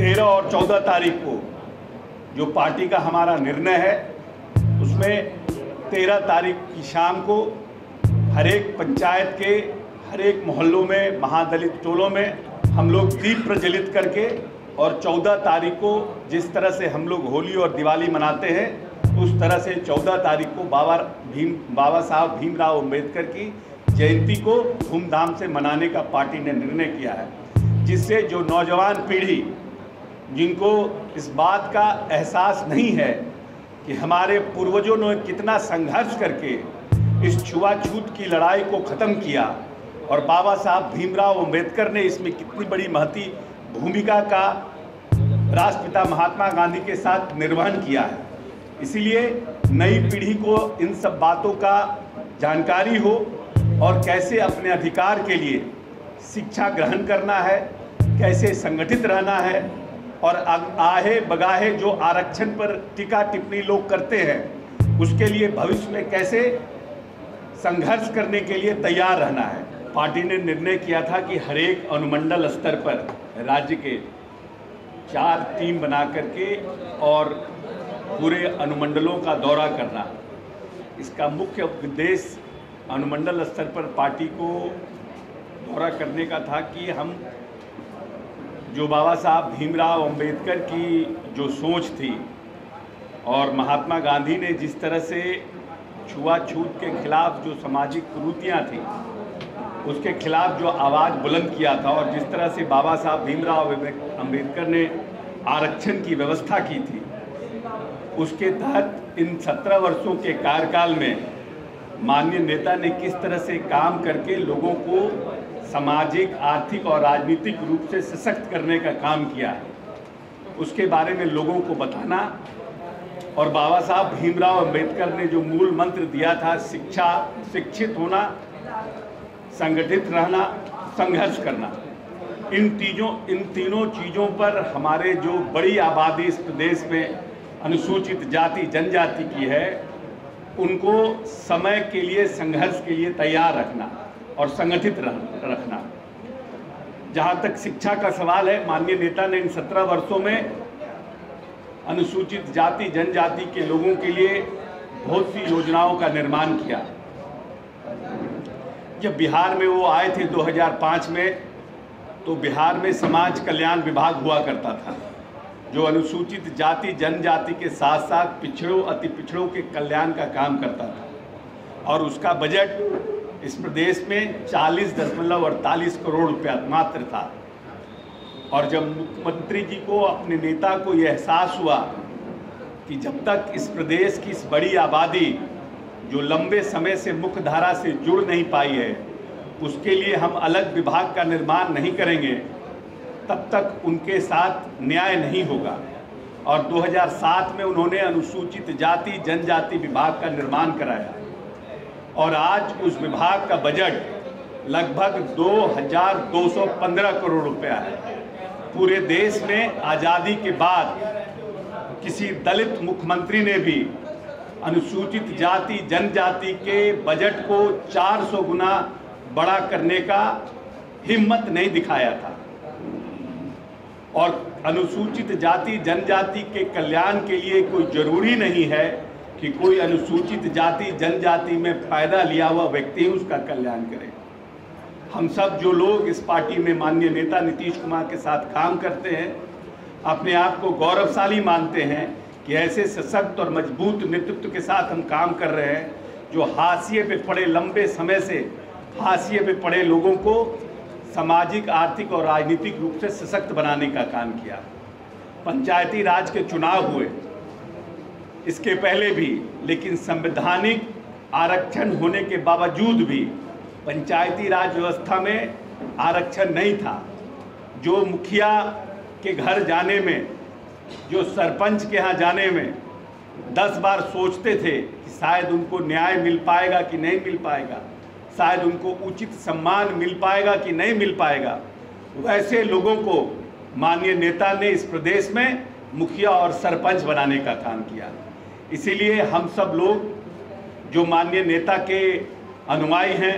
13 और 14 तारीख को जो पार्टी का हमारा निर्णय है, उसमें 13 तारीख की शाम को हर एक पंचायत के हर एक मोहल्लों में, महादलित टोलों में हम लोग दीप प्रज्वलित करके, और 14 तारीख को जिस तरह से हम लोग होली और दिवाली मनाते हैं, उस तरह से 14 तारीख को बाबा साहब भीमराव अम्बेडकर की जयंती को धूमधाम से मनाने का पार्टी ने निर्णय किया है, जिससे जो नौजवान पीढ़ी जिनको इस बात का एहसास नहीं है कि हमारे पूर्वजों ने कितना संघर्ष करके इस छुआछूत की लड़ाई को ख़त्म किया और बाबा साहब भीमराव अम्बेडकर ने इसमें कितनी बड़ी महती भूमिका का राष्ट्रपिता महात्मा गांधी के साथ निर्वहन किया है। इसीलिए नई पीढ़ी को इन सब बातों का जानकारी हो और कैसे अपने अधिकार के लिए शिक्षा ग्रहण करना है, कैसे संगठित रहना है, और आहे बगाहे जो आरक्षण पर टीका टिप्पणी लोग करते हैं, उसके लिए भविष्य में कैसे संघर्ष करने के लिए तैयार रहना है। पार्टी ने निर्णय किया था कि हर एक अनुमंडल स्तर पर राज्य के 4 टीम बना करके और पूरे अनुमंडलों का दौरा करना। इसका मुख्य उद्देश्य अनुमंडल स्तर पर पार्टी को दौरा करने का था कि हम जो बाबा साहब भीमराव अम्बेडकर की जो सोच थी और महात्मा गांधी ने जिस तरह से छुआछूत के खिलाफ जो सामाजिक कुरीतियाँ थी, उसके खिलाफ जो आवाज़ बुलंद किया था, और जिस तरह से बाबा साहब भीमराव अम्बेडकर ने आरक्षण की व्यवस्था की थी, उसके तहत इन 17 वर्षों के कार्यकाल में माननीय नेता ने किस तरह से काम करके लोगों को सामाजिक, आर्थिक और राजनीतिक रूप से सशक्त करने का काम किया है, उसके बारे में लोगों को बताना। और बाबा साहब भीमराव अम्बेडकर ने जो मूल मंत्र दिया था, शिक्षा, शिक्षित होना, संगठित रहना, संघर्ष करना, इन तीनों चीज़ों पर हमारे जो बड़ी आबादी इस प्रदेश में अनुसूचित जाति जनजाति की है, उनको समय के लिए, संघर्ष के लिए तैयार रखना और संगठित रखना। जहाँ तक शिक्षा का सवाल है, माननीय नेता ने इन 17 वर्षों में अनुसूचित जाति जनजाति के लोगों के लिए बहुत सी योजनाओं का निर्माण किया। जब बिहार में वो आए थे 2005 में, तो बिहार में समाज कल्याण विभाग हुआ करता था, जो अनुसूचित जाति जनजाति के साथ साथ पिछड़ों, अति पिछड़ों के कल्याण का काम करता था। और उसका बजट इस प्रदेश में 40.48 करोड़ रुपया मात्र था। और जब मुख्यमंत्री जी को, अपने नेता को यह एहसास हुआ कि जब तक इस प्रदेश की इस बड़ी आबादी जो लंबे समय से मुख्य धारा से जुड़ नहीं पाई है, उसके लिए हम अलग विभाग का निर्माण नहीं करेंगे, तब तक उनके साथ न्याय नहीं होगा। और 2007 में उन्होंने अनुसूचित जाति जनजाति विभाग का निर्माण कराया, और आज उस विभाग का बजट लगभग 2215 करोड़ रुपया है। पूरे देश में आज़ादी के बाद किसी दलित मुख्यमंत्री ने भी अनुसूचित जाति जनजाति के बजट को 400 गुना बड़ा करने का हिम्मत नहीं दिखाया था। और अनुसूचित जाति जनजाति के कल्याण के लिए कोई ज़रूरी नहीं है कि कोई अनुसूचित जाति जनजाति में फ़ायदा लिया हुआ व्यक्ति उसका कल्याण करे। हम सब जो लोग इस पार्टी में माननीय नेता नीतीश कुमार के साथ काम करते हैं, अपने आप को गौरवशाली मानते हैं कि ऐसे सशक्त और मजबूत नेतृत्व के साथ हम काम कर रहे हैं, जो हाशिए पे पड़े, लंबे समय से हाशिए पे पड़े लोगों को सामाजिक, आर्थिक और राजनीतिक रूप से सशक्त बनाने का काम किया। पंचायती राज के चुनाव हुए इसके पहले भी, लेकिन संवैधानिक आरक्षण होने के बावजूद भी पंचायती राज व्यवस्था में आरक्षण नहीं था। जो मुखिया के घर जाने में, जो सरपंच के यहाँ जाने में 10 बार सोचते थे कि शायद उनको न्याय मिल पाएगा कि नहीं मिल पाएगा, शायद उनको उचित सम्मान मिल पाएगा कि नहीं मिल पाएगा, वैसे लोगों को माननीय नेता ने इस प्रदेश में मुखिया और सरपंच बनाने का काम किया। इसीलिए हम सब लोग जो माननीय नेता के अनुयायी हैं,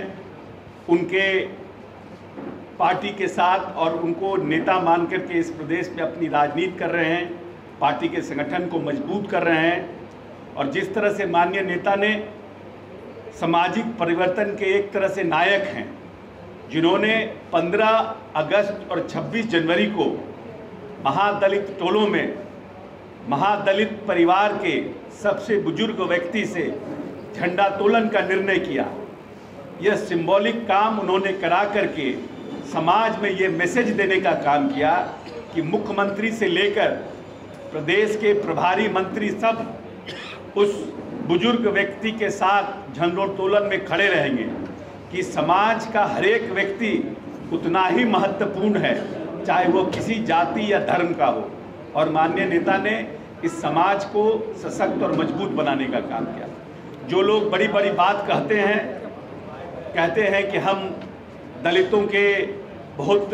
उनके पार्टी के साथ और उनको नेता मान करके इस प्रदेश में अपनी राजनीति कर रहे हैं, पार्टी के संगठन को मजबूत कर रहे हैं। और जिस तरह से माननीय नेता ने सामाजिक परिवर्तन के एक तरह से नायक हैं, जिन्होंने 15 अगस्त और 26 जनवरी को महादलित टोलों में महादलित परिवार के सबसे बुजुर्ग व्यक्ति से झंडोत्तोलन का निर्णय किया। यह सिंबॉलिक काम उन्होंने करा करके समाज में ये मैसेज देने का काम किया कि मुख्यमंत्री से लेकर प्रदेश के प्रभारी मंत्री सब उस बुजुर्ग व्यक्ति के साथ झंडोत्तोलन में खड़े रहेंगे, कि समाज का हर एक व्यक्ति उतना ही महत्वपूर्ण है, चाहे वो किसी जाति या धर्म का हो। और माननीय नेता ने इस समाज को सशक्त और मजबूत बनाने का काम किया। जो लोग बड़ी बड़ी बात कहते हैं कि हम दलितों के बहुत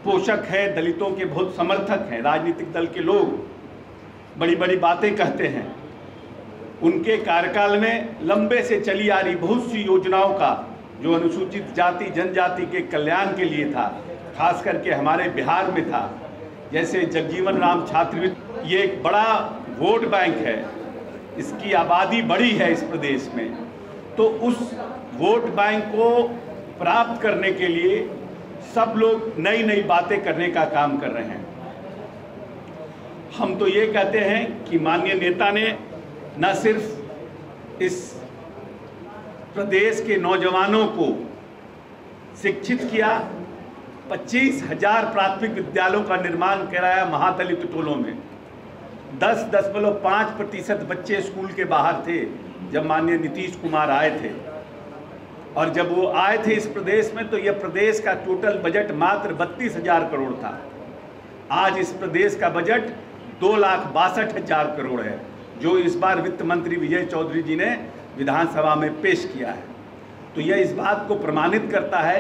पोषक हैं, दलितों के बहुत समर्थक हैं, राजनीतिक दल के लोग बड़ी बड़ी बातें कहते हैं। उनके कार्यकाल में लंबे से चली आ रही बहुत सी योजनाओं का जो अनुसूचित जाति जनजाति के कल्याण के लिए था, खास करके हमारे बिहार में था, जैसे जगजीवन राम छात्रवृत्ति, ये एक बड़ा वोट बैंक है, इसकी आबादी बड़ी है इस प्रदेश में। तो उस वोट बैंक को प्राप्त करने के लिए सब लोग नई नई बातें करने का काम कर रहे हैं। हम तो ये कहते हैं कि माननीय नेता ने न सिर्फ इस प्रदेश के नौजवानों को शिक्षित किया, 25,000 प्राथमिक विद्यालयों का निर्माण कराया महादलित टोलों में। 10.5% बच्चे स्कूल के बाहर थे जब माननीय नीतीश कुमार आए थे। और जब वो आए थे इस प्रदेश में तो यह प्रदेश का टोटल बजट मात्र 32,000 करोड़ था। आज इस प्रदेश का बजट 2,62,000 करोड़ है, जो इस बार वित्त मंत्री विजय चौधरी जी ने विधानसभा में पेश किया है। तो यह इस बात को प्रमाणित करता है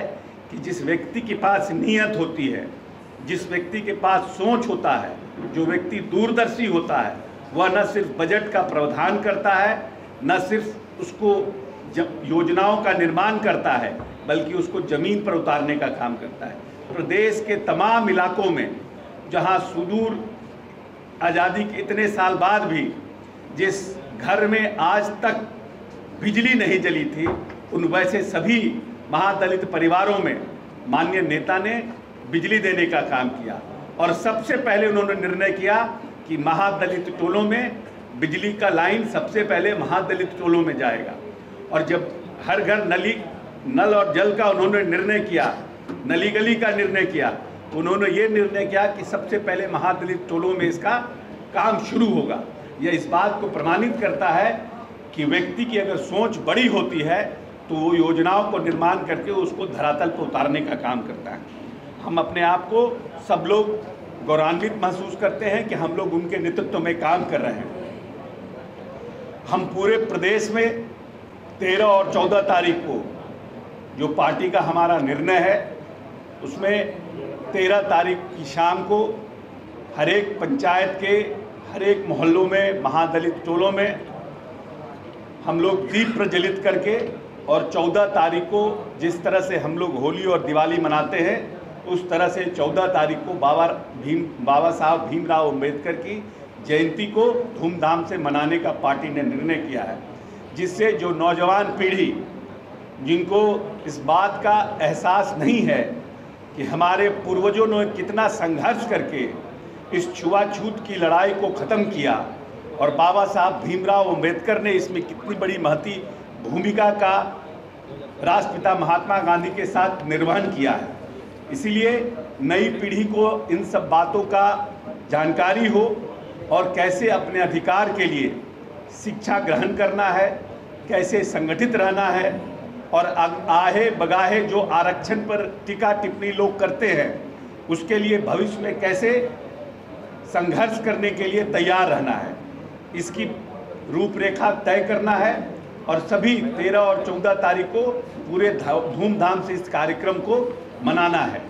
कि जिस व्यक्ति के पास नीयत होती है, जिस व्यक्ति के पास सोच होता है, जो व्यक्ति दूरदर्शी होता है, वह न सिर्फ बजट का प्रावधान करता है, न सिर्फ उसको योजनाओं का निर्माण करता है, बल्कि उसको ज़मीन पर उतारने का काम करता है। प्रदेश के तमाम इलाकों में जहां सुदूर आज़ादी के इतने साल बाद भी जिस घर में आज तक बिजली नहीं जली थी, उन वैसे सभी महादलित परिवारों में माननीय नेता ने बिजली देने का काम किया। और सबसे पहले उन्होंने निर्णय किया कि महादलित टोलों में बिजली का लाइन सबसे पहले महादलित टोलों में जाएगा। और जब हर घर नल और जल का उन्होंने निर्णय किया, नली गली का निर्णय किया, तो उन्होंने ये निर्णय किया कि सबसे पहले महादलित टोलों में इसका काम शुरू होगा। यह इस बात को प्रमाणित करता है कि व्यक्ति की अगर सोच बड़ी होती है तो वो योजनाओं को निर्माण करके उसको धरातल पर उतारने का काम करता है। हम अपने आप को सब लोग गौरवान्वित महसूस करते हैं कि हम लोग उनके नेतृत्व में काम कर रहे हैं। हम पूरे प्रदेश में 13 और 14 तारीख को जो पार्टी का हमारा निर्णय है, उसमें 13 तारीख की शाम को हर एक पंचायत के हर एक मोहल्लों में महादलित टोलों में हम लोग दीप प्रज्वलित करके, और 14 तारीख को जिस तरह से हम लोग होली और दिवाली मनाते हैं, उस तरह से 14 तारीख को बाबा साहब भीमराव अम्बेडकर की जयंती को धूमधाम से मनाने का पार्टी ने निर्णय किया है, जिससे जो नौजवान पीढ़ी जिनको इस बात का एहसास नहीं है कि हमारे पूर्वजों ने कितना संघर्ष करके इस छुआछूत की लड़ाई को ख़त्म किया और बाबा साहब भीमराव अम्बेडकर ने इसमें कितनी बड़ी महती भूमिका का राष्ट्रपिता महात्मा गांधी के साथ निर्वहन किया है। इसीलिए नई पीढ़ी को इन सब बातों का जानकारी हो और कैसे अपने अधिकार के लिए शिक्षा ग्रहण करना है, कैसे संगठित रहना है, और आहे बगाहे जो आरक्षण पर टीका टिप्पणी लोग करते हैं, उसके लिए भविष्य में कैसे संघर्ष करने के लिए तैयार रहना है, इसकी रूपरेखा तय करना है। और सभी 13 और 14 तारीख को पूरे धूमधाम से इस कार्यक्रम को मनाना है।